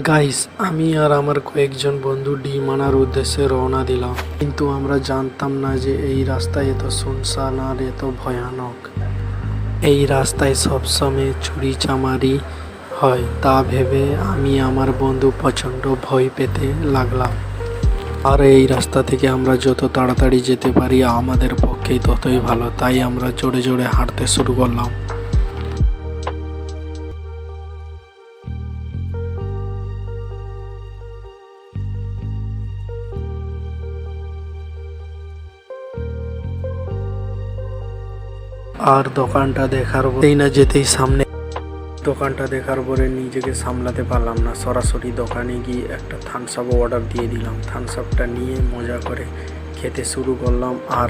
Guys, আমি আর আমার কয়েকজন বন্ধু ডিম আনার উদ্দেশ্যে রওনা দিলাম, কিন্তু আমরা জানতাম না যে এই রাস্তায় এত শুনশান আর এত ভয়ানক। এই রাস্তায় সবসময় চুরি চামারি হয়, তা ভেবে আমি আমার বন্ধু প্রচণ্ড ভয় পেতে লাগলাম। আর এই রাস্তা থেকে আমরা যত তাড়াতাড়ি যেতে পারি আমাদের পক্ষেই ততই ভালো, তাই আমরা জোরে জোরে হাঁটতে শুরু করলাম। আর দোকানটা দেখার পরেই না যেতেই সামনে দোকানটা দেখার পরে নিজেকে সামলাতে পারলাম না, সরাসরি দোকানে গিয়ে একটা থামস আপ অর্ডার দিয়ে দিলাম। থামস আপটা নিয়ে মজা করে খেতে শুরু করলাম আর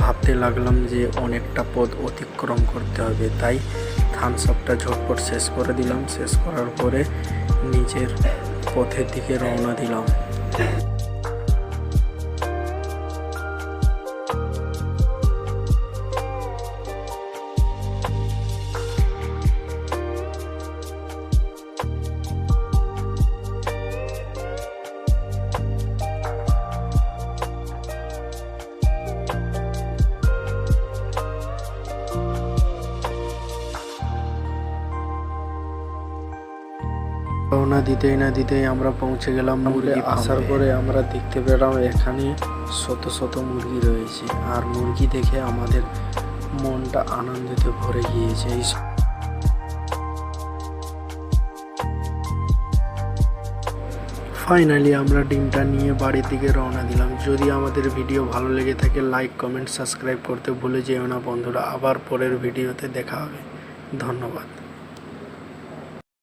ভাবতে লাগলাম যে অনেকটা পথ অতিক্রম করতে হবে, তাই থামস আপটা ঝটপট শেষ করে দিলাম। শেষ করার পরে নিজের পথের দিকে রওনা দিলাম। রওনা দিতেই না দিতেই আমরা পৌঁছে গেলাম মুরগি আসার পরে আমরা দেখতে পেলাম এখানে শত শত মুরগি রয়েছে, আর মুরগি দেখে আমাদের মনটা আনন্দিত ভরে গিয়েছে। ফাইনালি আমরা ডিমটা নিয়ে বাড়ির দিকে রওনা দিলাম। যদি আমাদের ভিডিও ভালো লেগে থাকে লাইক কমেন্ট সাবস্ক্রাইব করতে ভুলে যেও না বন্ধুরা। আবার পরের ভিডিওতে দেখা হবে। ধন্যবাদ।